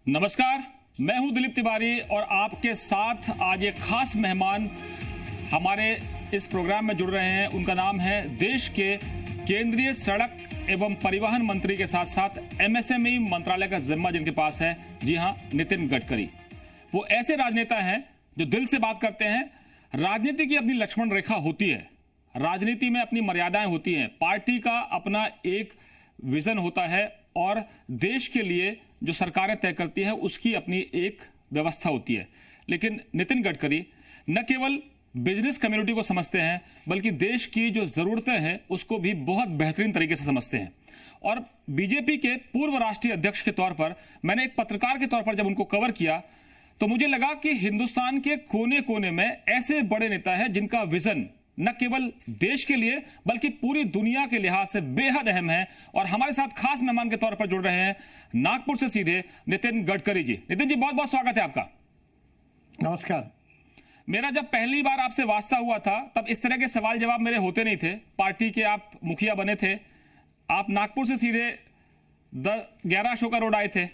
नमस्कार, मैं हूं दिलीप तिवारी और आपके साथ आज एक खास मेहमान हमारे इस प्रोग्राम में जुड़ रहे हैं। उनका नाम है देश के केंद्रीय सड़क एवं परिवहन मंत्री के साथ साथ एमएसएमई मंत्रालय का जिम्मा जिनके पास है। जी हां, नितिन गडकरी। वो ऐसे राजनेता हैं जो दिल से बात करते हैं। राजनीति की अपनी लक्ष्मण रेखा होती है, राजनीति में अपनी मर्यादाएं होती हैं, पार्टी का अपना एक विजन होता है और देश के लिए जो सरकारें तय करती हैं उसकी अपनी एक व्यवस्था होती है। लेकिन नितिन गडकरी न केवल बिजनेस कम्युनिटी को समझते हैं बल्कि देश की जो जरूरतें हैं उसको भी बहुत बेहतरीन तरीके से समझते हैं। और बीजेपी के पूर्व राष्ट्रीय अध्यक्ष के तौर पर मैंने एक पत्रकार के तौर पर जब उनको कवर किया तो मुझे लगा कि हिंदुस्तान के कोने कोने में ऐसे बड़े नेता हैं जिनका विजन न केवल देश के लिए बल्कि पूरी दुनिया के लिहाज से बेहद अहम है। और हमारे साथ खास मेहमान के तौर पर जुड़ रहे हैं नागपुर से सीधे नितिन गडकरी जी। नितिन जी, बहुत बहुत स्वागत है आपका। नमस्कार। मेरा जब पहली बार आपसे वास्ता हुआ था तब इस तरह के सवाल जवाब मेरे होते नहीं थे। पार्टी के आप मुखिया बने थे, आप नागपुर से सीधे 11 अशोका रोड आए थे।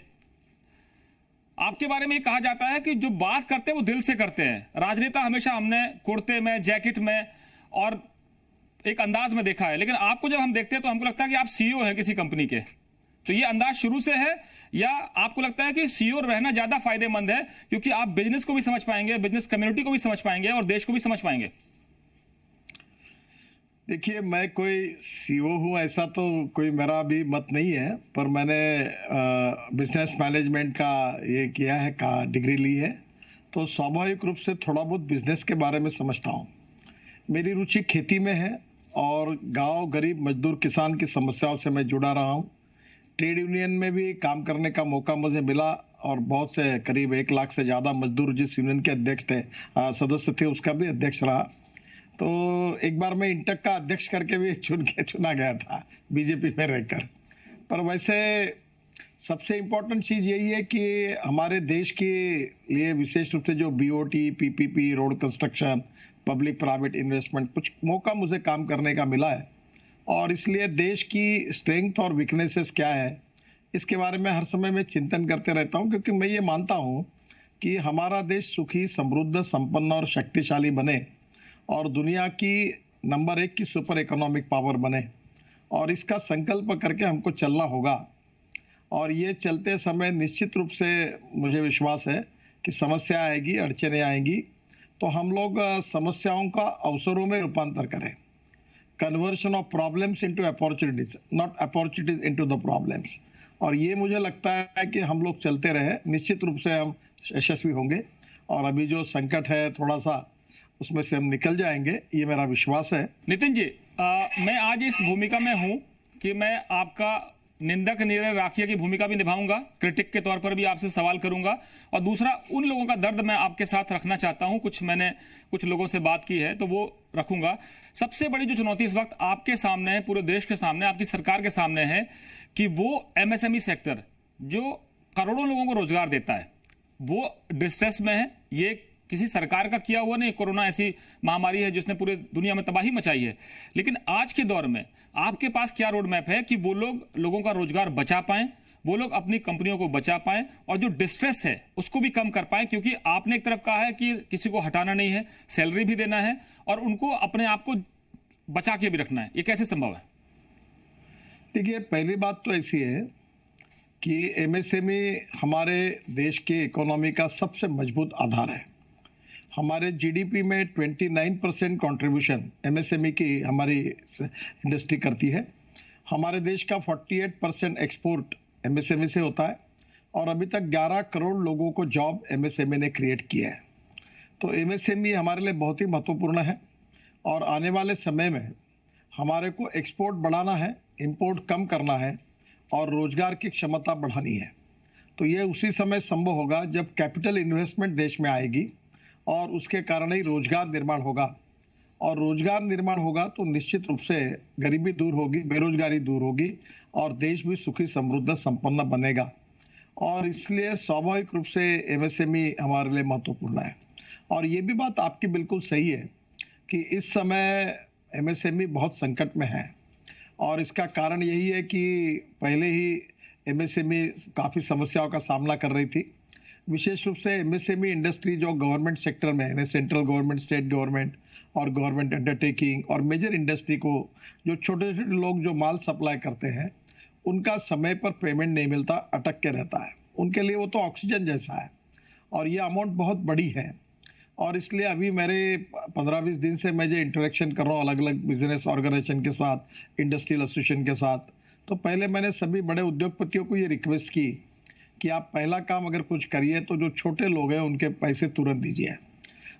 आपके बारे में ये कहा जाता है कि जो बात करते हैं वो दिल से करते हैं। राजनेता हमेशा हमने कुर्ते में, जैकेट में और एक अंदाज में देखा है, लेकिन आपको जब हम देखते हैं तो हमको लगता है कि आप सीईओ हैं किसी कंपनी के। तो ये अंदाज शुरू से है या आपको लगता है कि सीईओ रहना ज्यादा फायदेमंद है क्योंकि आप बिजनेस को भी समझ पाएंगे, बिजनेस कम्युनिटी को भी समझ पाएंगे और देश को भी समझ पाएंगे? देखिए, मैं कोई सीईओ हूं ऐसा तो कोई मेरा भी मत नहीं है, पर मैंने बिजनेस मैनेजमेंट का ये किया है, का डिग्री ली है, तो स्वाभाविक रूप से थोड़ा बहुत बिजनेस के बारे में समझता हूं। मेरी रुचि खेती में है और गांव, गरीब, मजदूर, किसान की समस्याओं से मैं जुड़ा रहा हूं। ट्रेड यूनियन में भी काम करने का मौका मुझे मिला और बहुत से करीब 1 लाख से ज़्यादा मजदूर जिस यूनियन के अध्यक्ष थे, सदस्य थे, उसका भी अध्यक्ष रहा। तो एक बार मैं इंटक का अध्यक्ष करके भी चुना गया था बीजेपी में रहकर। पर वैसे सबसे इम्पोर्टेंट चीज़ यही है कि हमारे देश के लिए विशेष रूप से जो BOT, PPP, road construction, public private investment, कुछ मौका मुझे काम करने का मिला है और इसलिए देश की स्ट्रेंथ और वीकनेसेस क्या है इसके बारे में हर समय मैं चिंतन करते रहता हूं, क्योंकि मैं ये मानता हूं कि हमारा देश सुखी, समृद्ध, संपन्न और शक्तिशाली बने और दुनिया की नंबर 1 की सुपर इकोनॉमिक पावर बने। और इसका संकल्प करके हमको चलना होगा। और ये चलते समय निश्चित रूप से मुझे विश्वास है कि समस्या आएगी, अड़चनें आएंगी, तो हम लोग समस्याओं का अवसरों में रूपांतर करें। Conversion of problems into opportunities, not opportunities into the problems. और ये मुझे लगता है कि हम लोग चलते रहे, निश्चित रूप से हम यशस्वी होंगे और अभी जो संकट है थोड़ा सा उसमें से हम निकल जाएंगे, ये मेरा विश्वास है। नितिन जी, मैं आज इस भूमिका में हूं कि मैं आपका निंदक नीरज राखिया की भूमिका भी निभाऊंगा, क्रिटिक के तौर पर भी आपसे सवाल करूंगा और दूसरा उन लोगों का दर्द मैं आपके साथ रखना चाहता हूं। मैंने कुछ लोगों से बात की है तो वो रखूंगा। सबसे बड़ी जो चुनौती इस वक्त आपके सामने है, पूरे देश के सामने, आपकी सरकार के सामने है कि वो एमएसएमई सेक्टर जो करोड़ों लोगों को रोजगार देता है वो डिस्ट्रेस में है। ये किसी सरकार का किया हुआ नहीं, कोरोना ऐसी महामारी है जिसने पूरे दुनिया में तबाही मचाई है। लेकिन आज के दौर में आपके पास क्या रोड मैप है कि वो लोगों का रोजगार बचा पाएं, वो लोग अपनी कंपनियों को बचा पाएं और जो डिस्ट्रेस है उसको भी कम कर पाएं? क्योंकि आपने एक तरफ कहा है कि किसी को हटाना नहीं है, सैलरी भी देना है और उनको अपने आप को बचा के भी रखना है। ये कैसे संभव है? देखिए, पहली बात तो ऐसी है कि एमएसएमई हमारे देश के इकोनॉमी का सबसे मजबूत आधार है। हमारे जीडीपी में 29% कंट्रीब्यूशन एमएसएमई की हमारी इंडस्ट्री करती है। हमारे देश का 48% एक्सपोर्ट एमएसएमई से होता है और अभी तक 11 करोड़ लोगों को जॉब एमएसएमई ने क्रिएट किया है। तो एमएसएमई हमारे लिए बहुत ही महत्वपूर्ण है और आने वाले समय में हमारे को एक्सपोर्ट बढ़ाना है, इंपोर्ट कम करना है और रोजगार की क्षमता बढ़ानी है। तो ये उसी समय संभव होगा जब कैपिटल इन्वेस्टमेंट देश में आएगी और उसके कारण ही रोजगार निर्माण होगा। और रोजगार निर्माण होगा तो निश्चित रूप से गरीबी दूर होगी, बेरोजगारी दूर होगी और देश भी सुखी, समृद्ध, संपन्न बनेगा। और इसलिए स्वाभाविक रूप से एमएसएमई हमारे लिए महत्वपूर्ण है। और ये भी बात आपकी बिल्कुल सही है कि इस समय एमएसएमई बहुत संकट में है और इसका कारण यही है कि पहले ही एमएसएमई काफ़ी समस्याओं का सामना कर रही थी। विशेष रूप से एमएसएमई इंडस्ट्री जो गवर्नमेंट सेक्टर में है, सेंट्रल गवर्नमेंट, स्टेट गवर्नमेंट और गवर्नमेंट अंडरटेकिंग और मेजर इंडस्ट्री को जो छोटे छोटे लोग जो माल सप्लाई करते हैं, उनका समय पर पेमेंट नहीं मिलता, अटक के रहता है। उनके लिए वो तो ऑक्सीजन जैसा है और ये अमाउंट बहुत बड़ी है। और इसलिए अभी मेरे 15-20 दिन से मैं जो इंटरेक्शन कर रहा हूँ अलग अलग बिजनेस ऑर्गेनाइजेशन के साथ, इंडस्ट्रियल एसोसिएशन के साथ, तो पहले मैंने सभी बड़े उद्योगपतियों को ये रिक्वेस्ट की कि आप पहला काम अगर कुछ करिए तो जो छोटे लोग हैं उनके पैसे तुरंत दीजिए।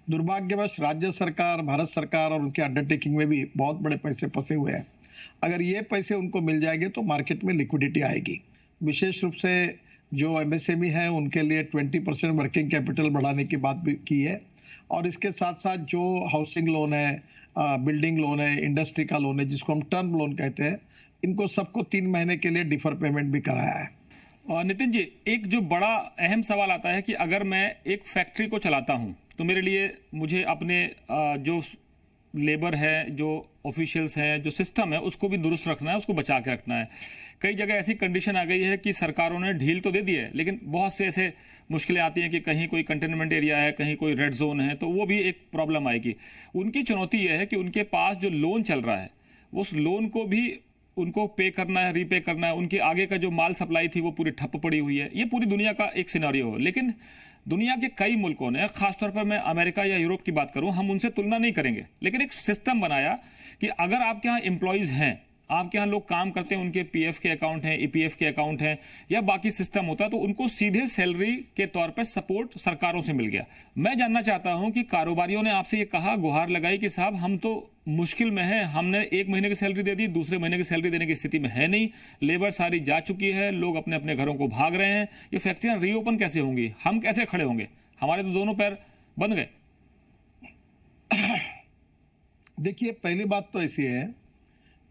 दुर्भाग्यवश राज्य सरकार, भारत सरकार और उनके अंडरटेकिंग में भी बहुत बड़े पैसे फंसे हुए हैं। अगर ये पैसे उनको मिल जाएंगे तो मार्केट में लिक्विडिटी आएगी। विशेष रूप से जो एमएसएमई है उनके लिए 20% वर्किंग कैपिटल बढ़ाने की बात भी की है और इसके साथ साथ जो हाउसिंग लोन है, बिल्डिंग लोन है, इंडस्ट्री का लोन है जिसको हम टर्म लोन कहते हैं, इनको सबको 3 महीने के लिए डिफर पेमेंट भी कराया है। और नितिन जी, एक जो बड़ा अहम सवाल आता है कि अगर मैं एक फैक्ट्री को चलाता हूं तो मेरे लिए मुझे अपने जो लेबर है, जो ऑफिशियल्स हैं, जो सिस्टम है, उसको भी दुरुस्त रखना है, उसको बचा के रखना है। कई जगह ऐसी कंडीशन आ गई है कि सरकारों ने ढील तो दे दी है, लेकिन बहुत से ऐसे मुश्किलें आती हैं कि कहीं कोई कंटेनमेंट एरिया है, कहीं कोई रेड जोन है, तो वो भी एक प्रॉब्लम आएगी। उनकी चुनौती यह है कि उनके पास जो लोन चल रहा है उस लोन को भी उनको पे करना है, रीपे करना है। उनके आगे का जो माल सप्लाई थी वो पूरी ठप पड़ी हुई है। ये पूरी दुनिया का एक सिनेरियो है, लेकिन दुनिया के कई मुल्कों ने, खासतौर पर मैं अमेरिका या यूरोप की बात करूं, हम उनसे तुलना नहीं करेंगे, लेकिन एक सिस्टम बनाया कि अगर आपके यहाँ एम्प्लॉयज हैं, आपके यहाँ लोग काम करते हैं, उनके पीएफ के अकाउंट हैं, ईपीएफ के अकाउंट हैं या बाकी सिस्टम होता है, तो उनको सीधे सैलरी के तौर पर सपोर्ट सरकारों से मिल गया। मैं जानना चाहता हूं कि कारोबारियों ने आपसे ये कहा, गुहार लगाई कि साहब हम तो मुश्किल में है, हमने 1 महीने की सैलरी दे दी, दूसरे महीने की सैलरी देने की स्थिति में है नहीं, लेबर सारी जा चुकी है, लोग अपने अपने घरों को भाग रहे हैं, ये फैक्ट्रियां रीओपन कैसे होंगी, हम कैसे खड़े होंगे, हमारे तो दोनों पैर बंद गए। देखिए, पहली बात तो ऐसी है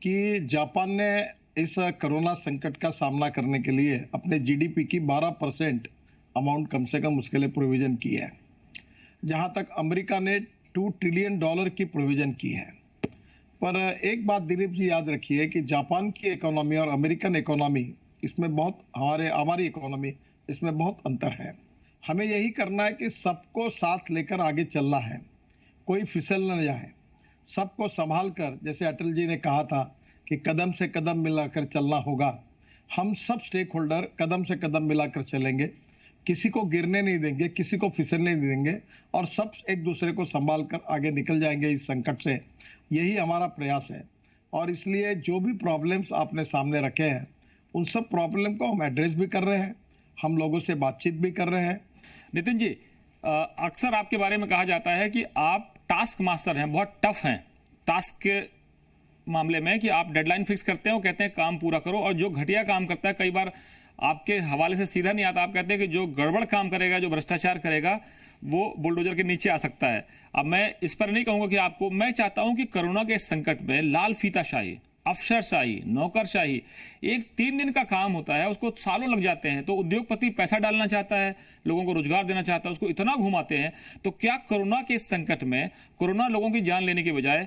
कि जापान ने इस कोरोना संकट का सामना करने के लिए अपने जीडीपी की 12% अमाउंट कम से कम उसके लिए प्रोविजन की है, जहां तक अमेरिका ने $2 ट्रिलियन की प्रोविजन की है। पर एक बात दिलीप जी याद रखिए कि जापान की इकोनॉमी और अमेरिकन इकोनॉमी, इसमें बहुत हमारी इकोनॉमी, इसमें बहुत अंतर है। हमें यही करना है कि सबको साथ लेकर आगे चलना है, कोई फिसल न जाए, सबको संभाल कर, जैसे अटल जी ने कहा था कि कदम से कदम मिलाकर चलना होगा। हम सब स्टेक होल्डर कदम से कदम मिलाकर चलेंगे, किसी को गिरने नहीं देंगे, किसी को फिसलने नहीं देंगे और सब एक दूसरे को संभाल कर आगे निकल जाएंगे इस संकट से। यही हमारा प्रयास है और इसलिए जो भी प्रॉब्लम्स आपने सामने रखे हैं उन सब प्रॉब्लम को हम एड्रेस भी कर रहे हैं, हम लोगों से बातचीत भी कर रहे हैं। नितिन जी, अक्सर आपके बारे में कहा जाता है कि आप टास्क मास्टर हैं, बहुत टफ हैं टास्क के मामले में, कि आप डेडलाइन फिक्स करते हैं और कहते हैं काम पूरा करो, और जो घटिया काम करता है कई बार आपके हवाले से सीधा नहीं आता, आप कहते हैं कि जो गड़बड़ काम करेगा, जो भ्रष्टाचार करेगा, वो बुलडोजर के नीचे आ सकता है। अब मैं इस पर नहीं कहूंगा कि आपको, मैं चाहता हूं कि कोरोना के संकट में लाल फीताशाही, अफसरशाही, नौकरशाही, एक 3 दिन का काम होता है, उसको सालों लग जाते हैं। तो उद्योगपति पैसा डालना चाहता है, लोगों को रोजगार देना चाहता है, उसको इतना घुमाते हैं। तो क्या कोरोना के संकट में कोरोना लोगों की जान लेने के बजाय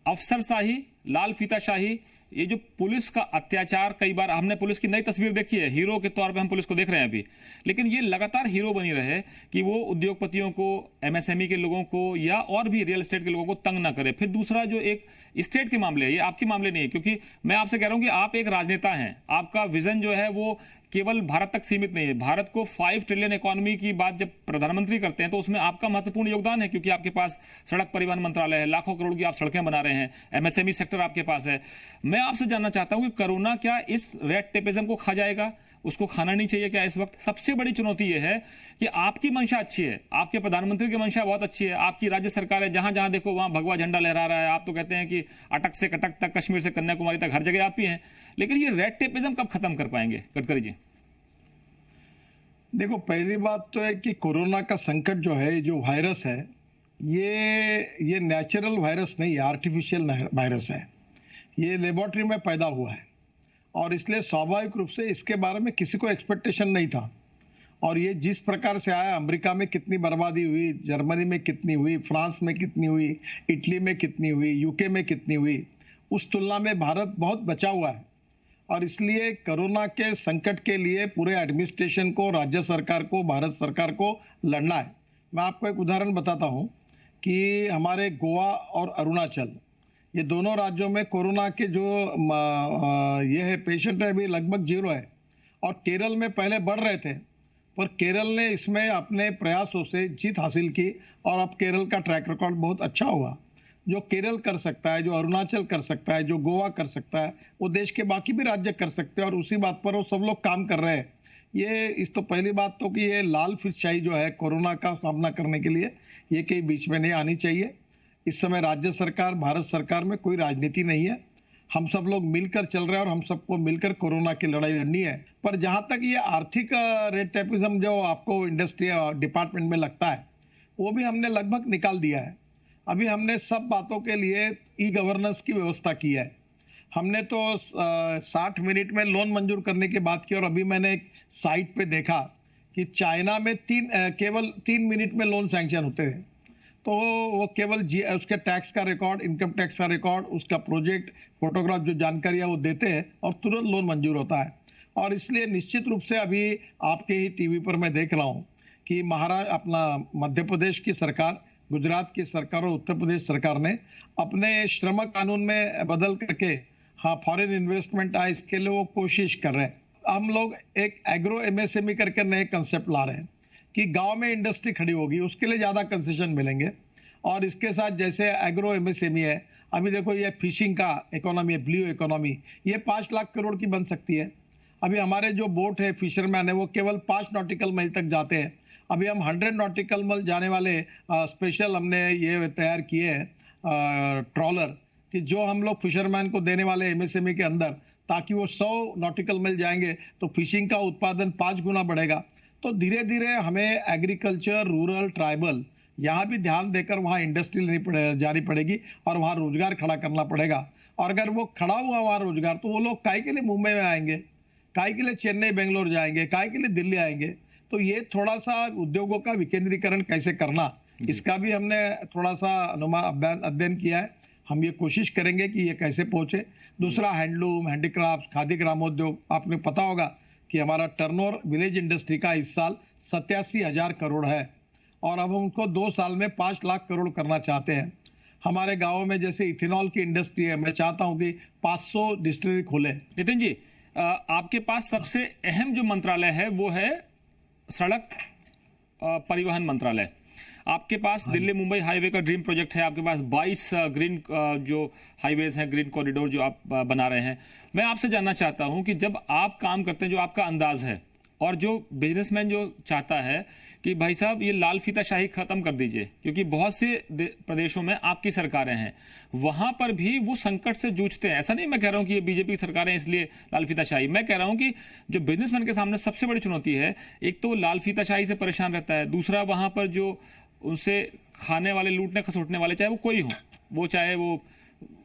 अफसरशाही, लाल फीताशाही, ये जो पुलिस का अत्याचार, कई बार हमने पुलिस की नई तस्वीर देखी है, हीरो के तौर पे हम पुलिस को देख रहे हैं अभी, लेकिन ये लगातार हीरो बनी रहे कि वो उद्योगपतियों को, एमएसएमई के लोगों को या और भी रियल एस्टेट के लोगों को तंग ना करे। फिर दूसरा जो एक स्टेट के मामले है, ये आपके मामले नहीं है, क्योंकि मैं आपसे कह रहा हूं कि आप एक राजनेता हैं, आपका विजन जो है वो केवल भारत तक सीमित नहीं है। भारत को 5 ट्रिलियन इकोनॉमी की बात जब प्रधानमंत्री करते हैं तो उसमें आपका महत्वपूर्ण योगदान है, क्योंकि आपके पास सड़क परिवहन मंत्रालय है, लाखों करोड़ की आप सड़कें बना रहे हैं, एमएसएमई सेक्टर आपके पास है। मैं आपसे जानना चाहता हूं कि कोरोना क्या इस रेड टेपिज्म को खा जाएगा, उसको खाना नहीं चाहिए क्या? इस वक्त सबसे बड़ी चुनौती यह है कि आपकी मंशा अच्छी है, आपके प्रधानमंत्री की मंशा बहुत अच्छी है, आपकी राज्य सरकार है, जहां जहां देखो वहां भगवा झंडा लहरा रहा है। आप तो कहते हैं कि अटक से कटक तक, कश्मीर से कन्याकुमारी तक हर जगह आप ही हैं, लेकिन ये रेड टेपिज्म कब खत्म कर पाएंगे गडकरी जी? देखो, पहली बात तो है कि कोरोना का संकट जो है, जो वायरस है, ये नेचुरल वायरस नहीं है, आर्टिफिशियल वायरस है। ये लेबोरेटरी में पैदा हुआ है और इसलिए स्वाभाविक रूप से इसके बारे में किसी को एक्सपेक्टेशन नहीं था। और ये जिस प्रकार से आया, अमेरिका में कितनी बर्बादी हुई, जर्मनी में कितनी हुई, फ्रांस में कितनी हुई, इटली में कितनी हुई, यूके में कितनी हुई, उस तुलना में भारत बहुत बचा हुआ है। और इसलिए कोरोना के संकट के लिए पूरे एडमिनिस्ट्रेशन को, राज्य सरकार को, भारत सरकार को लड़ना है। मैं आपको एक उदाहरण बताता हूं कि हमारे गोवा और अरुणाचल, ये दोनों राज्यों में कोरोना के जो ये है पेशेंट है अभी लगभग 0 है। और केरल में पहले बढ़ रहे थे, पर केरल ने इसमें अपने प्रयासों से जीत हासिल की और अब केरल का ट्रैक रिकॉर्ड बहुत अच्छा हुआ। जो केरल कर सकता है, जो अरुणाचल कर सकता है, जो गोवा कर सकता है, वो देश के बाकी भी राज्य कर सकते हैं और उसी बात पर वो सब लोग काम कर रहे हैं। ये इस तो पहली बात तो कि ये लाल फिरशाही जो है कोरोना का सामना करने के लिए, ये कहीं बीच में नहीं आनी चाहिए। इस समय राज्य सरकार, भारत सरकार में कोई राजनीति नहीं है। हम सब लोग मिलकर चल रहे हैं और हम सबको मिलकर कोरोना की लड़ाई लड़नी है। पर जहां तक ये आर्थिक रेड टेपिज्म जो आपको इंडस्ट्री डिपार्टमेंट में लगता है, वो भी हमने लगभग निकाल दिया है। अभी हमने सब बातों के लिए ई गवर्नेंस की व्यवस्था की है। हमने तो 60 मिनट में लोन मंजूर करने की बात की और अभी मैंने एक साइट पे देखा कि चाइना में केवल 3 मिनट में लोन सैंक्शन होते हैं। तो वो केवल उसके टैक्स का रिकॉर्ड, इनकम टैक्स का रिकॉर्ड, उसका प्रोजेक्ट फोटोग्राफ जो जानकारी है वो देते हैं और तुरंत लोन मंजूर होता है। और इसलिए निश्चित रूप से अभी आपके ही टीवी पर मैं देख रहा हूँ कि अपना मध्य प्रदेश की सरकार, गुजरात की सरकार और उत्तर प्रदेश सरकार ने अपने श्रम कानून में बदल करके, हाँ, फॉरेन इन्वेस्टमेंट आए इसके लिए वो कोशिश कर रहे हैं। हम लोग एक एग्रो एमएसएमई करके नए कंसेप्ट ला रहे हैं कि गांव में इंडस्ट्री खड़ी होगी, उसके लिए ज्यादा कंसेशन मिलेंगे। और इसके साथ जैसे एग्रो एमएसएमई है, अभी देखो ये फिशिंग का इकोनॉमी है, ब्लू इकोनॉमी, ये 5 लाख करोड़ की बन सकती है। अभी हमारे जो बोट है, फिशरमैन है, वो केवल 5 नॉटिकल माइल तक जाते हैं। अभी हम 100 नॉटिकल माइल जाने वाले स्पेशल हमने ये तैयार किए हैं ट्रॉलर, कि जो हम लोग फिशरमैन को देने वाले एमएसएमई के अंदर, ताकि वो 100 नॉटिकल माइल जाएंगे तो फिशिंग का उत्पादन 5 गुना बढ़ेगा। तो धीरे धीरे हमें एग्रीकल्चर, रूरल, ट्राइबल, यहाँ भी ध्यान देकर वहाँ इंडस्ट्री जानी पड़ेगी और वहाँ रोजगार खड़ा करना पड़ेगा। और अगर वो खड़ा हुआ वहाँ रोजगार, तो वो लोग काहे के लिए मुंबई में आएंगे, काहे के लिए चेन्नई, बेंगलोर जाएंगे, काहे के लिए दिल्ली आएंगे। तो ये थोड़ा सा उद्योगों का विकेंद्रीकरण कैसे करना, इसका भी हमने थोड़ा सा अध्ययन किया है। हम ये कोशिश करेंगे कि ये कैसे पहुंचे। दूसरा, हैंडलूम, हैंडीक्राफ्ट, खादी ग्रामोद्योग, आपने पता होगा कि हमारा टर्नओवर विलेज इंडस्ट्री का इस साल 87,000 करोड़ है और अब हम उनको 2 साल में 5 लाख करोड़ करना चाहते हैं। हमारे गाँव में जैसे इथेनॉल की इंडस्ट्री है, मैं चाहता हूँ कि 500 डिस्टिलरी खोले। नितिन जी, आपके पास सबसे अहम जो मंत्रालय है वो है सड़क परिवहन मंत्रालय। आपके पास दिल्ली मुंबई हाईवे का ड्रीम प्रोजेक्ट है, आपके पास 22 ग्रीन जो हाईवेज हैं, ग्रीन कॉरिडोर जो आप बना रहे हैं। मैं आपसे जानना चाहता हूं कि जब आप काम करते हैं, जो आपका अंदाज है और जो बिजनेसमैन जो चाहता है कि भाई साहब ये लाल फीताशाही खत्म कर दीजिए, क्योंकि बहुत से प्रदेशों में आपकी सरकारें हैं, वहां पर भी वो संकट से जूझते हैं। ऐसा नहीं मैं कह रहा हूं कि ये बीजेपी की सरकारें इसलिए लाल फीताशाही, मैं कह रहा हूं कि जो बिजनेसमैन के सामने सबसे बड़ी चुनौती है, एक तो लाल फीताशाही से परेशान रहता है, दूसरा वहां पर जो उनसे खाने वाले, लूटने खसोटने वाले, चाहे वो कोई हो, वो चाहे वो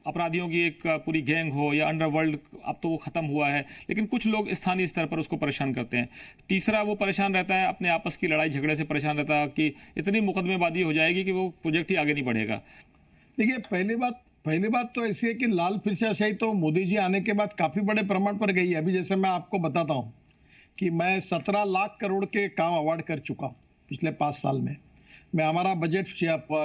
अपराधियों की एक पूरी गैंग हो या अंडरवर्ल्ड, अब तो वो खत्म हुआ है, लेकिन कुछ लोग स्थानीय स्तर पर उसको परेशान करते हैं। तीसरा, वो परेशान रहता है अपने आपस की लड़ाई झगड़े से परेशान रहता है कि इतनी मुकदमेबाजी हो जाएगी कि वो प्रोजेक्ट ही आगे नहीं बढ़ेगा। देखिए, पहली बात तो ऐसी है कि लाल फीताशाही तो मोदी जी आने के बाद काफी बड़े प्रमाण पर गई है। अभी जैसे मैं आपको बताता हूँ कि मैं 17 लाख करोड़ के काम अवार्ड कर चुका हूँ पिछले 5 साल में। मैं, हमारा बजट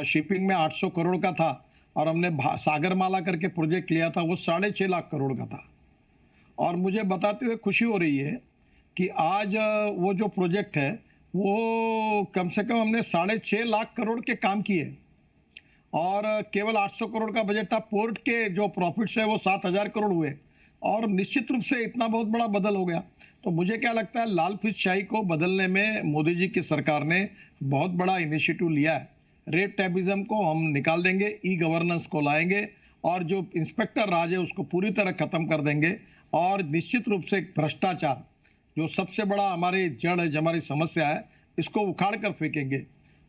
शिपिंग में 800 करोड़ का था और हमने सागरमाला करके प्रोजेक्ट लिया था, वो 6.5 लाख करोड़ का था। और मुझे बताते हुए खुशी हो रही है कि आज वो जो प्रोजेक्ट है वो कम से कम हमने 6.5 लाख करोड़ के काम किए और केवल 800 करोड़ का बजट था। पोर्ट के जो प्रॉफिट्स है वो 7,000 करोड़ हुए और निश्चित रूप से इतना बहुत बड़ा बदल हो गया। तो मुझे क्या लगता है, लाल फीताशाही को बदलने में मोदी जी की सरकार ने बहुत बड़ा इनिशिएटिव लिया है। रेड टेपिज्म को हम निकाल देंगे, ई गवर्नेंस को लाएंगे और जो इंस्पेक्टर राज है उसको पूरी तरह खत्म कर देंगे। और निश्चित रूप से भ्रष्टाचार, जो सबसे बड़ा हमारी जड़ है, जो हमारी समस्या है, इसको उखाड़ कर फेंकेंगे।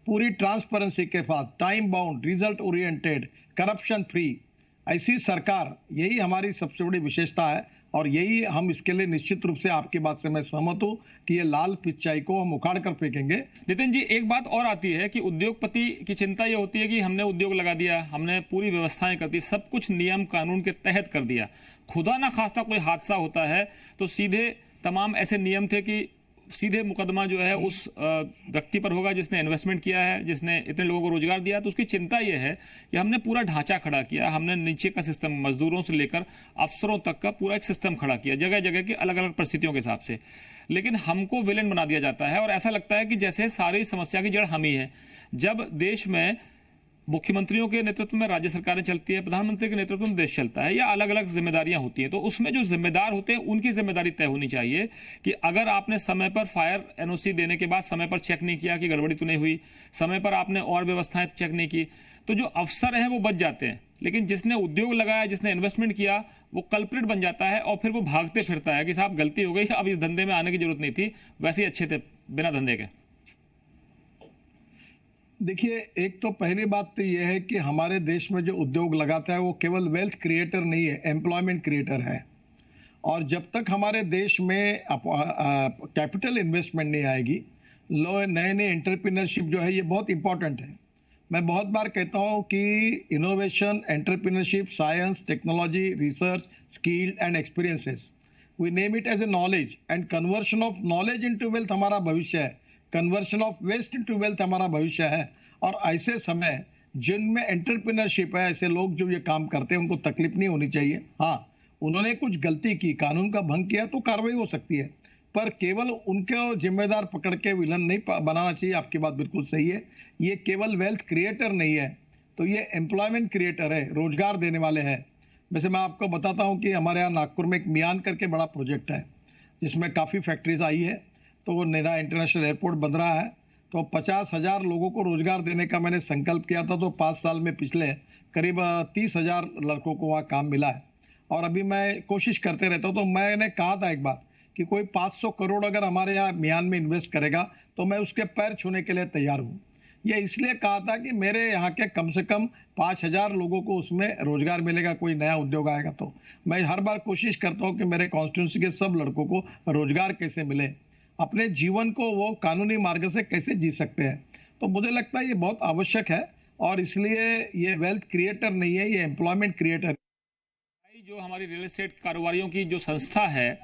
पूरी ट्रांसपेरेंसी के साथ, time bound, result oriented, corruption free, ऐसी सरकार, यही हमारी सबसे बड़ी विशेषता है। और यही हम इसके लिए निश्चित रूप से आपकी बात से मैं सहमत हूं कि ये लाल पिचाई को हम उखाड़ कर फेंकेंगे। नितिन जी, एक बात और आती है कि उद्योगपति की चिंता ये होती है कि हमने उद्योग लगा दिया, हमने पूरी व्यवस्थाएं कर दी, सब कुछ नियम कानून के तहत कर दिया, खुदा ना खास्ता कोई हादसा होता है तो सीधे तमाम ऐसे नियम थे कि सीधे मुकदमा जो है उस व्यक्ति पर होगा जिसने इन्वेस्टमेंट किया है, जिसने इतने लोगों को रोजगार दिया। तो उसकी चिंता यह है कि हमने पूरा ढांचा खड़ा किया, हमने नीचे का सिस्टम, मजदूरों से लेकर अफसरों तक का पूरा एक सिस्टम खड़ा किया, जगह जगह की अलग अलग परिस्थितियों के हिसाब से, लेकिन हमको विलेन बना दिया जाता है और ऐसा लगता है कि जैसे सारी समस्या की जड़ हम ही है। जब देश में मुख्यमंत्रियों के नेतृत्व में राज्य सरकारें चलती है, प्रधानमंत्री के नेतृत्व में देश चलता है, या अलग अलग जिम्मेदारियां होती हैं, तो उसमें जो जिम्मेदार होते हैं उनकी जिम्मेदारी तय होनी चाहिए कि अगर आपने समय पर फायर एनओसी देने के बाद समय पर चेक नहीं किया कि गड़बड़ी तो नहीं हुई, समय पर आपने और व्यवस्थाएं चेक नहीं की, तो जो अफसर हैं वो बच जाते हैं, लेकिन जिसने उद्योग लगाया, जिसने इन्वेस्टमेंट किया, वो कल्प्रिट बन जाता है और फिर वो भागते फिरता है कि साहब गलती हो गई, अब इस धंधे में आने की जरूरत नहीं थी, वैसे ही अच्छे थे बिना धंधे के। देखिए, एक तो पहली बात तो यह है कि हमारे देश में जो उद्योग लगाता है वो केवल वेल्थ क्रिएटर नहीं है, एम्प्लॉयमेंट क्रिएटर है। और जब तक हमारे देश में कैपिटल इन्वेस्टमेंट नहीं आएगी, नए नए एंटरप्रेन्योरशिप जो है ये बहुत इंपॉर्टेंट है। मैं बहुत बार कहता हूँ कि innovation, entrepreneurship, science, technology, research, skill and experiences, we name it as a knowledge, and conversion of knowledge into wealth हमारा भविष्य है, conversion of waste into wealth हमारा भविष्य है। और ऐसे समय जिनमें एंटरप्रेन्योरशिप है, ऐसे लोग जो ये काम करते हैं उनको तकलीफ नहीं होनी चाहिए। हाँ, उन्होंने कुछ गलती की, कानून का भंग किया तो कार्रवाई हो सकती है, पर केवल उनके जिम्मेदार पकड़ के विलन नहीं बनाना चाहिए। आपकी बात बिल्कुल सही है, ये केवल वेल्थ क्रिएटर नहीं है, तो ये एम्प्लॉयमेंट क्रिएटर है, रोजगार देने वाले हैं। वैसे मैं आपको बताता हूँ कि हमारे यहाँ नागपुर में एक मियान करके बड़ा प्रोजेक्ट है जिसमें काफ़ी फैक्ट्रीज आई है, तो वो नया इंटरनेशनल एयरपोर्ट बन रहा है, तो 50,000 लोगों को रोजगार देने का मैंने संकल्प किया था, तो 5 साल में पिछले करीब 30,000 लड़कों को वहाँ काम मिला है। और अभी मैं कोशिश करते रहता हूँ, तो मैंने कहा था एक बात कि कोई 500 करोड़ अगर हमारे यहाँ म्यान में इन्वेस्ट करेगा तो मैं उसके पैर छूने के लिए तैयार हूँ। ये इसलिए कहा था कि मेरे यहाँ के कम से कम 5,000 लोगों को उसमें रोजगार मिलेगा, कोई नया उद्योग आएगा तो। मैं हर बार कोशिश करता हूँ कि मेरे कॉन्स्टिट्यूंसी के सब लड़कों को रोजगार कैसे मिले, अपने जीवन को वो कानूनी मार्ग से कैसे जी सकते हैं। तो मुझे लगता है ये बहुत आवश्यक है, और इसलिए ये वेल्थ क्रिएटर नहीं है, ये एम्प्लॉयमेंट क्रिएटर है। जो हमारी रियल एस्टेट कारोबारियों की जो संस्था है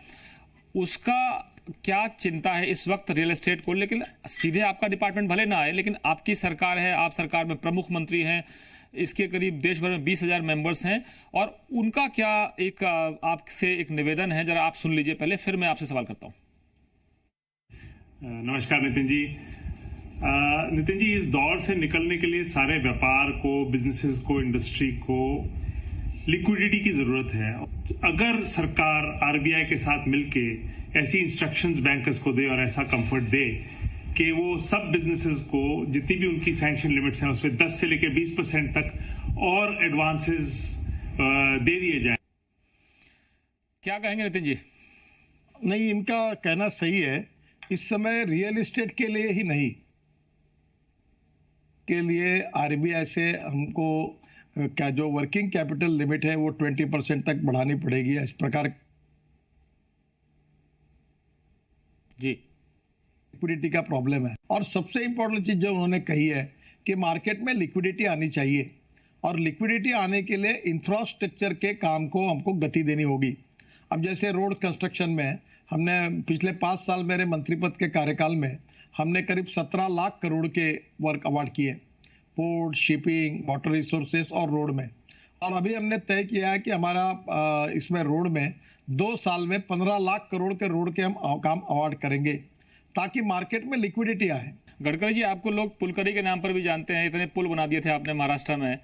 उसका क्या चिंता है इस वक्त रियल एस्टेट को? लेकिन सीधे आपका डिपार्टमेंट भले ना आए, लेकिन आपकी सरकार है, आप सरकार में प्रमुख मंत्री हैं, इसके करीब देश भर में 20,000 मेंबर्स हैं, और उनका क्या एक आपसे एक निवेदन है, जरा आप सुन लीजिए पहले, फिर मैं आपसे सवाल करता हूं। नमस्कार नितिन जी। नितिन जी, इस दौर से निकलने के लिए सारे व्यापार को, बिजनेसेस को, इंडस्ट्री को लिक्विडिटी की जरूरत है। अगर सरकार आरबीआई के साथ मिलके ऐसी इंस्ट्रक्शंस बैंकर्स को दे और ऐसा कंफर्ट दे कि वो सब बिजनेसेस को जितनी भी उनकी सैंक्शन लिमिट्स हैं उसमें 10 से लेकर 20% तक और एडवांसेस दे दिए जाएं, क्या कहेंगे नितिन जी? नहीं, इनका कहना सही है। इस समय रियल एस्टेट के लिए ही नहीं, के लिए आरबीआई से हमको क्या जो वर्किंग कैपिटल लिमिट है वो 20% तक बढ़ानी पड़ेगी। इस प्रकार जी लिक्विडिटी का प्रॉब्लम है, और सबसे इंपॉर्टेंट चीज जो उन्होंने कही है कि मार्केट में लिक्विडिटी आनी चाहिए, और लिक्विडिटी आने के लिए इंफ्रास्ट्रक्चर के काम को हमको गति देनी होगी। अब जैसे रोड कंस्ट्रक्शन में हमने पिछले 5 साल मेरे मंत्री पद के कार्यकाल में हमने करीब 17 लाख करोड़ के वर्क अवार्ड किए, पोर्ट, शिपिंग, वाटर रिसोर्सेस और रोड में। और अभी हमने तय किया है कि हमारा इसमें रोड में 2 साल में 15 लाख करोड़ के रोड के हम काम अवार्ड करेंगे, ताकि मार्केट में लिक्विडिटी आए। गडकरी जी, आपको लोग पुलकरी के नाम पर भी जानते हैं, इतने पुल बना दिए थे आपने महाराष्ट्र में,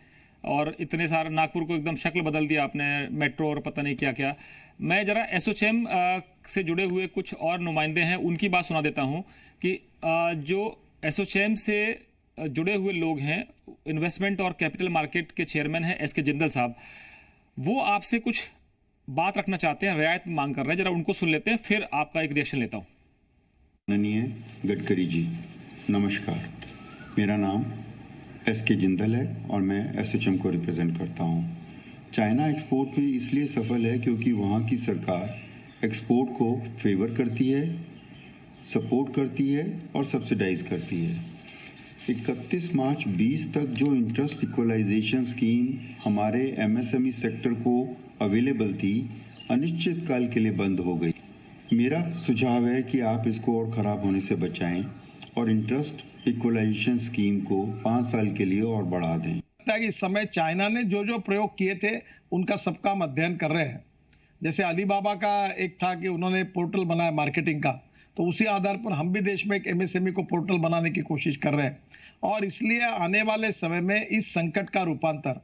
और इतने सारे नागपुर को एकदम शक्ल बदल दिया आपने, मेट्रो और पता नहीं क्या क्या। मैं जरा एसोचैम से जुड़े हुए कुछ और नुमाइंदे हैं, उनकी बात सुना देता हूं कि जो एसोचैम से जुड़े हुए लोग हैं, इन्वेस्टमेंट और कैपिटल मार्केट के चेयरमैन हैं एस के जिंदल साहब, वो आपसे कुछ बात रखना चाहते हैं, रियायत मांग कर रहे हैं, जरा उनको सुन लेते हैं, फिर आपका एक रिएक्शन लेता हूं। माननीय गडकरी जी, नमस्कार। मेरा नाम एस के जिंदल है और मैं एसोचैम को रिप्रेजेंट करता हूं। चाइना एक्सपोर्ट में इसलिए सफल है क्योंकि वहाँ की सरकार एक्सपोर्ट को फेवर करती है, सपोर्ट करती है और सब्सिडाइज करती है। 31 मार्च 20 तक जो इंटरेस्ट इक्वलाइजेशन स्कीम हमारे एमएसएमई सेक्टर को अवेलेबल थी, अनिश्चित काल के लिए बंद हो गई। मेरा सुझाव है कि आप इसको और ख़राब होने से बचाएं और इंटरेस्ट इक्वलाइजेशन स्कीम को 5 साल के लिए और बढ़ा दें। कि इस समय चाइना ने जो जो प्रयोग किए थे उनका सबका हम अध्ययन कर रहे हैं। जैसे अलीबाबा का एक था कि उन्होंने पोर्टल बनाया मार्केटिंग का, तो उसी आधार पर हम भी देश में एक एमएसएमई को पोर्टल बनाने की कोशिश कर रहे हैं। और इसलिए आने वाले समय में इस संकट का रूपांतर,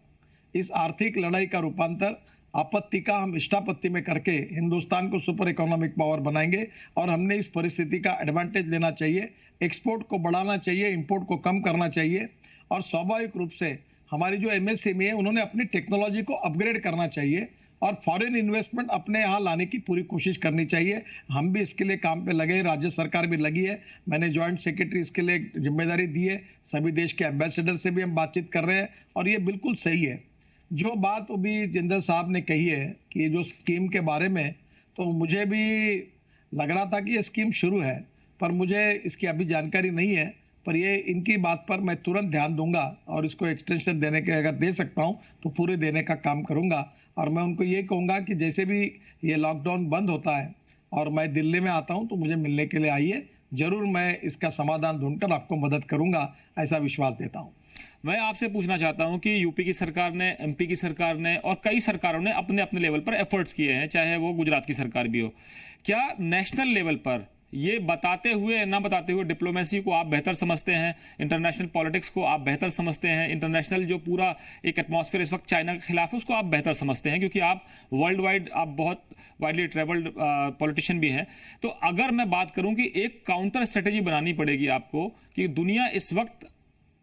इस आर्थिक लड़ाई का रूपांतर आपत्ति का हम इष्टापत्ति में करके हिंदुस्तान को सुपर इकोनॉमिक पावर बनाएंगे। और हमने इस परिस्थिति का एडवांटेज लेना चाहिए, एक्सपोर्ट को बढ़ाना चाहिए, इंपोर्ट को कम करना चाहिए। और स्वाभाविक रूप से हमारी जो एमएसएमई है उन्होंने अपनी टेक्नोलॉजी को अपग्रेड करना चाहिए और फॉरेन इन्वेस्टमेंट अपने यहाँ लाने की पूरी कोशिश करनी चाहिए। हम भी इसके लिए काम पे लगे, राज्य सरकार भी लगी है। मैंने ज्वाइंट सेक्रेटरी इसके लिए जिम्मेदारी दी है। सभी देश के एम्बेसडर से भी हम बातचीत कर रहे हैं और ये बिल्कुल सही है। जो बात अभी जिंदल साहब ने कही है कि ये जो स्कीम के बारे में, तो मुझे भी लग रहा था कि ये स्कीम शुरू है, पर मुझे इसकी अभी जानकारी नहीं है। पर ये इनकी बात पर मैं तुरंत ध्यान दूंगा और इसको एक्सटेंशन देने के अगर दे सकता हूं तो पूरे देने का काम करूंगा। और मैं उनको ये कहूंगा कि जैसे भी ये लॉकडाउन बंद होता है और मैं दिल्ली में आता हूं तो मुझे मिलने के लिए आइए, जरूर मैं इसका समाधान ढूंढकर आपको मदद करूंगा, ऐसा विश्वास देता हूं। मैं आपसे पूछना चाहता हूं कि यूपी की सरकार ने, एमपी की सरकार ने और कई सरकारों ने अपने अपने लेवल पर एफर्ट्स किए हैं, चाहे वो गुजरात की सरकार भी हो। क्या नेशनल लेवल पर ये बताते हुए ना बताते हुए डिप्लोमेसी को आप बेहतर समझते हैं, इंटरनेशनल पॉलिटिक्स को आप बेहतर समझते हैं, इंटरनेशनल जो पूरा एक एटमॉस्फेयर इस वक्त चाइना के खिलाफ है उसको आप बेहतर समझते हैं, क्योंकि आप वर्ल्ड वाइड, आप बहुत वाइडली ट्रेवल्ड पॉलिटिशियन भी हैं। तो अगर मैं बात करूं कि एक काउंटर स्ट्रेटेजी बनानी पड़ेगी आपको कि दुनिया इस वक्त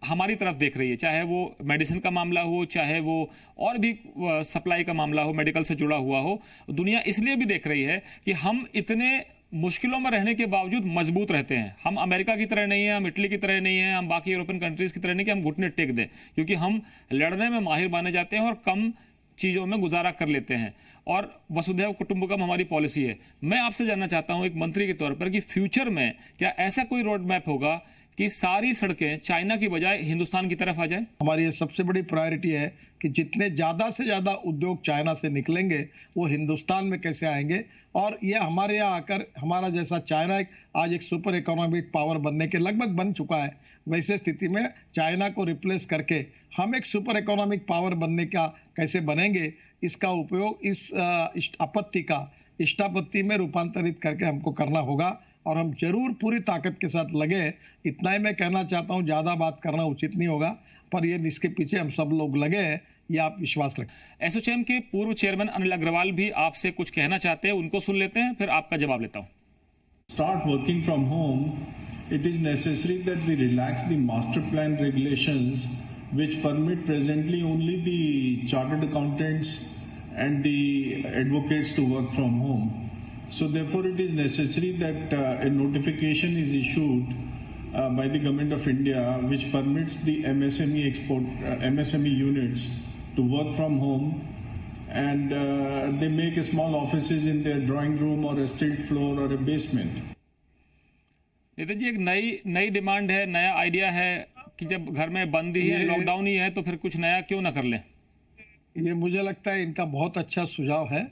हमारी तरफ देख रही है, चाहे वो मेडिसिन का मामला हो, चाहे वो और भी सप्लाई का मामला हो, मेडिकल से जुड़ा हुआ हो, दुनिया इसलिए भी देख रही है कि हम इतने मुश्किलों में रहने के बावजूद मजबूत रहते हैं। हम अमेरिका की तरह नहीं है, हम इटली की तरह नहीं है, हम बाकी यूरोपियन कंट्रीज की तरह नहीं कि हम घुटने टेक दें, क्योंकि हम लड़ने में माहिर माने जाते हैं और कम चीज़ों में गुजारा कर लेते हैं। और वसुधैव कुटुंबकम हमारी पॉलिसी है। मैं आपसे जानना चाहता हूं एक मंत्री के तौर पर कि फ्यूचर में क्या ऐसा कोई रोड मैप होगा कि सारी सड़कें चाइना की बजाय हिंदुस्तान की तरफ आ जाए? हमारी ये सबसे बड़ी प्रायोरिटी है कि जितने ज्यादा से ज्यादा उद्योग चाइना से निकलेंगे वो हिंदुस्तान में कैसे आएंगे। और ये हमारे यहाँ आकर, हमारा जैसा चाइना आज एक सुपर इकोनॉमिक पावर बनने के लगभग बन चुका है, वैसे स्थिति में चाइना को रिप्लेस करके हम एक सुपर इकोनॉमिक पावर बनने का कैसे बनेंगे, इसका उपयोग इस आपत्ति का इष्टापत्ति में रूपांतरित करके हमको करना होगा। और हम जरूर पूरी ताकत के साथ लगे। इतना ही मैं कहना चाहता हूं, ज्यादा बात करना उचित नहीं होगा, पर ये इसके पीछे हम सब लोग लगे हैं, ये आप विश्वास रखें। एसोचैम के पूर्व चेयरमैन अनिल अग्रवाल भी आपसे कुछ कहना चाहते हैं, उनको सुन लेते हैं, फिर आपका जवाब लेता हूं। Start working from home, it is necessary that we relax the master plan regulations which permit presently only the chartered accountants and the advocates to work from home. So therefore it is necessary that a notification is issued by the Government of India which permits the MSME units to work from home, and they make small offices in their drawing room or a street floor or a basement. Nitin ji, एक नई demand है, नया idea है कि जब घर में बंद ही है, लॉकडाउन ही है, तो फिर कुछ नया क्यों ना कर लें? ये मुझे लगता है इनका बहुत अच्छा सुझाव है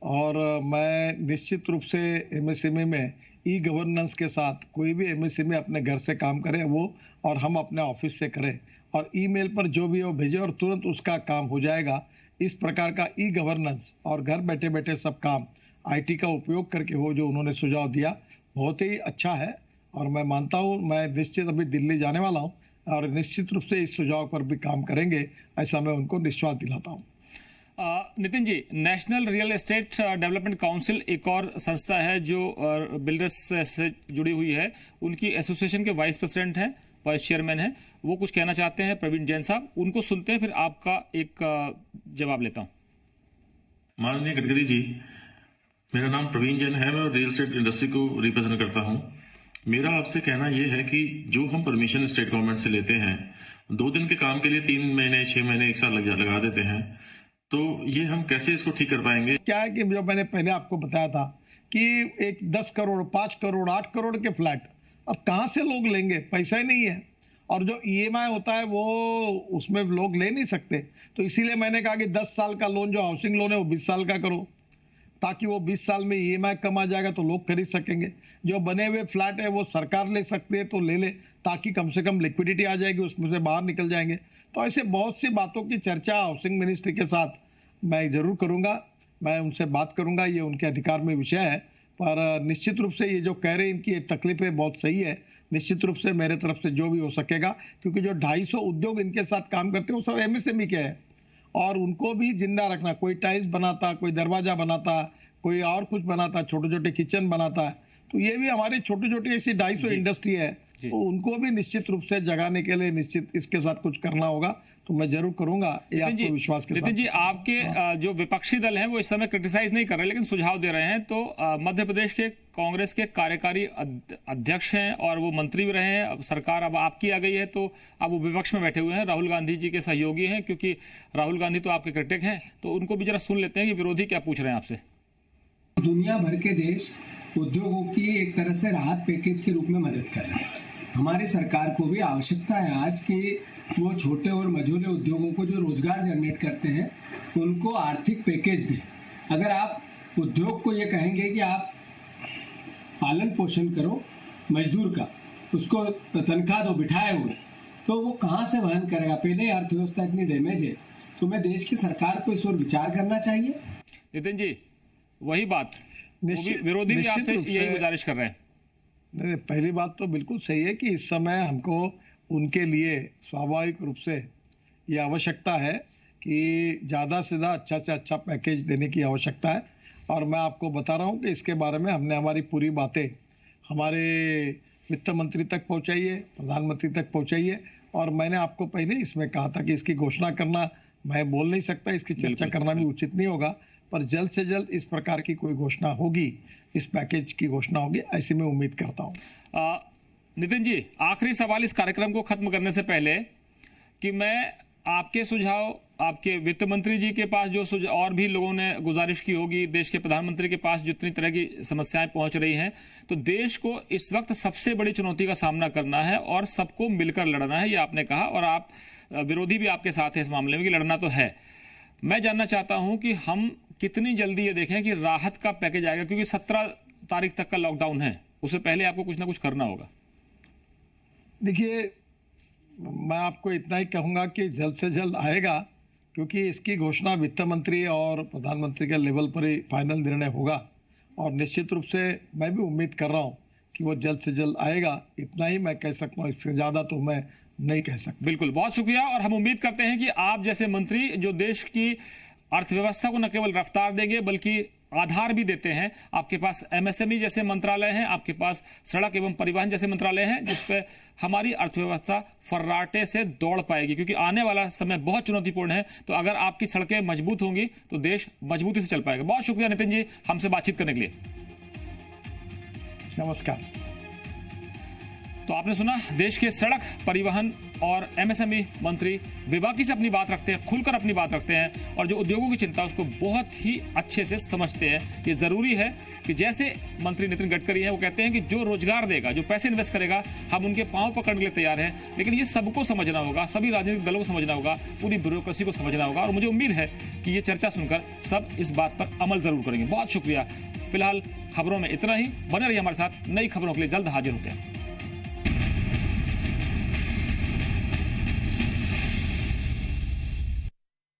और मैं निश्चित रूप से एमएसएमई में ई गवर्नेंस के साथ कोई भी एमएसएमई अपने घर से काम करे वो, और हम अपने ऑफिस से करें और ईमेल पर जो भी वो भेजे और तुरंत उसका काम हो जाएगा। इस प्रकार का ई गवर्नेंस और घर बैठे बैठे सब काम आईटी का उपयोग करके हो, जो उन्होंने सुझाव दिया बहुत ही अच्छा है। और मैं मानता हूँ, मैं निश्चित अभी दिल्ली जाने वाला हूँ और निश्चित रूप से इस सुझाव पर भी काम करेंगे, ऐसा मैं उनको विश्वास दिलाता हूँ। Nitin ji, National Real Estate Development Council एक और संस्था है जो बिल्डर्स से जुड़ी हुई है, उनकी एसोसिएशन के वाइस प्रेसिडेंट हैं, वाइस चेयरमैन हैं, वो कुछ कहना चाहते हैं, प्रवीण जैन साहब, उनको सुनते हैं, फिर आपका एक जवाब लेता हूं। माननीय गडकरी जी, मेरा नाम प्रवीण जैन है, मैं रियल एस्टेट इंडस्ट्री को रिप्रेजेंट करता हूं। मेरा आपसे कहना यह है कि जो हम परमिशन स्टेट गवर्नमेंट से लेते हैं, 2 दिन के काम के लिए 3 महीने, 6 महीने, 1 साल लगा देते हैं। तो ये हम कैसे इसको ठीक कर पाएंगे? क्या है कि जो मैंने पहले आपको बताया था कि एक 10 करोड़ 5 करोड़ 8 करोड़ के फ्लैट अब कहां से लोग लेंगे, पैसा ही नहीं है। और जो ईएमआई होता है वो उसमें लोग ले नहीं सकते। तो इसीलिए मैंने कहा कि 10 साल का लोन जो हाउसिंग लोन है वो 20 साल का करो, ताकि वो 20 साल में ईएमआई कम आ जाएगा तो लोग खरीद सकेंगे। जो बने हुए फ्लैट है वो सरकार ले सकती है तो ले ले, ताकि कम से कम लिक्विडिटी आ जाएगी, उसमें से बाहर निकल जाएंगे। तो ऐसे बहुत सी बातों की चर्चा हाउसिंग मिनिस्ट्री के साथ मैं जरूर करूंगा, मैं उनसे बात करूंगा, ये उनके अधिकार में विषय है। पर निश्चित रूप से ये जो कह रहे हैं इनकी तकलीफें बहुत सही है। निश्चित रूप से मेरे तरफ से जो भी हो सकेगा, क्योंकि जो 250 उद्योग इनके साथ काम करते हैं वो सब एमएसएमई के हैं और उनको भी जिंदा रखना। कोई टाइल्स बनाता, कोई दरवाजा बनाता, कोई और कुछ बनाता, छोटे छोटे किचन बनाता है। तो ये भी हमारी छोटी छोटी ऐसी 250 इंडस्ट्री है, तो उनको भी निश्चित रूप से जगाने के लिए निश्चित इसके साथ कुछ करना होगा। तो मैं जरूर करूंगा, ये आपको विश्वास के साथ। नितिन जी, आपके जो विपक्षी दल हैं वो इस समय क्रिटिसाइज नहीं कर रहे लेकिन सुझाव दे रहे हैं। तो मध्य प्रदेश के कांग्रेस के कार्यकारी अध्यक्ष हैं और वो मंत्री भी रहे हैं। अब सरकार अब आपकी आ गई है तो अब वो विपक्ष में बैठे हुए हैं, राहुल गांधी जी के सहयोगी हैं, क्योंकि राहुल गांधी तो आपके क्रिटिक हैं। तो उनको भी जरा सुन लेते हैं कि विरोधी क्या पूछ रहे हैं आपसे। दुनिया भर के देश उद्योगों की एक तरह से राहत पैकेज के रूप में मदद कर रहे हैं। हमारी सरकार को भी आवश्यकता है आज कि वो छोटे और मझोले उद्योगों को जो रोजगार जनरेट करते हैं उनको आर्थिक पैकेज दें। अगर आप उद्योग को ये कहेंगे कि आप पालन पोषण करो मजदूर का, उसको तनख्वाह दो बिठाए हुए, तो वो कहाँ से वहन करेगा? पहले अर्थव्यवस्था इतनी डैमेज है, तो मैं देश की सरकार को इस ओर विचार करना चाहिए। नितिन जी, वही बात विरोधी भी आपसे यही गुजारिश कर रहे हैं। नहीं, पहली बात तो बिल्कुल सही है कि इस समय हमको उनके लिए स्वाभाविक रूप से ये आवश्यकता है कि ज़्यादा से ज़्यादा अच्छा से अच्छा पैकेज देने की आवश्यकता है। और मैं आपको बता रहा हूँ कि इसके बारे में हमने हमारी पूरी बातें हमारे वित्त मंत्री तक पहुँचाई है, प्रधानमंत्री तक पहुँचाई है। और मैंने आपको पहले इसमें कहा था कि इसकी घोषणा करना मैं बोल नहीं सकता, इसकी चर्चा करना भी उचित नहीं होगा, पर जल्द से जल्द इस प्रकार की कोई घोषणा होगी, इस पैकेज की घोषणा होगी, ऐसी मैं उम्मीद करता हूं। नितिन जी, आखिरी सवाल इस कार्यक्रम को खत्म करने से पहले कि मैं आपके सुझाव आपके वित्त मंत्री जी के पास जो सुझाव और भी लोगों ने गुजारिश की होगी, देश के प्रधानमंत्री के पास जितनी तरह की समस्याएं पहुंच रही हैं, तो देश को इस वक्त सबसे बड़ी चुनौती का सामना करना है और सबको मिलकर लड़ना है, ये आपने कहा। और आप विरोधी भी आपके साथ है इस मामले में कि लड़ना तो है। मैं जानना चाहता हूं कि हम कितनी जल्दी ये देखें कि राहत का पैकेज आएगा, क्योंकि 17 तारीख तक का लॉकडाउन है, उससे पहले आपको कुछ ना कुछ करना होगा। देखिए, मैं आपको इतना ही कहूंगा कि जल्द से जल्द आएगा, क्योंकि इसकी घोषणा वित्त मंत्री और प्रधानमंत्री के लेवल पर ही फाइनल निर्णय होगा। और निश्चित रूप से मैं भी उम्मीद कर रहा हूं कि वो जल्द से जल्द आएगा। इतना ही मैं कह सकता हूँ, इससे ज्यादा तो मैं नहीं कह सकता। बिल्कुल, बहुत शुक्रिया। और हम उम्मीद करते हैं कि आप जैसे मंत्री जो देश की अर्थव्यवस्था को न केवल रफ्तार देंगे बल्कि आधार भी देते हैं। आपके पास एमएसएमई जैसे मंत्रालय हैं, आपके पास सड़क एवं परिवहन जैसे मंत्रालय हैं, जिस पे हमारी अर्थव्यवस्था फर्राटे से दौड़ पाएगी, क्योंकि आने वाला समय बहुत चुनौतीपूर्ण है। तो अगर आपकी सड़कें मजबूत होंगी तो देश मजबूती से चल पाएगा। बहुत शुक्रिया नितिन जी, हमसे बातचीत करने के लिए। नमस्कार। तो आपने सुना, देश के सड़क परिवहन और एमएसएमई मंत्री बेबाकी से अपनी बात रखते हैं, खुलकर अपनी बात रखते हैं और जो उद्योगों की चिंता उसको बहुत ही अच्छे से समझते हैं। ये जरूरी है कि जैसे मंत्री नितिन गडकरी हैं, वो कहते हैं कि जो रोजगार देगा, जो पैसे इन्वेस्ट करेगा, हम उनके पांव पकड़ने के लिए तैयार हैं। लेकिन ये सबको समझना होगा, सभी राजनीतिक दलों को समझना होगा, पूरी ब्यूरोक्रेसी को समझना होगा। और मुझे उम्मीद है कि ये चर्चा सुनकर सब इस बात पर अमल जरूर करेंगे। बहुत शुक्रिया। फिलहाल खबरों में इतना ही। बने रहिए हमारे साथ, नई खबरों के लिए जल्द हाजिर होते हैं।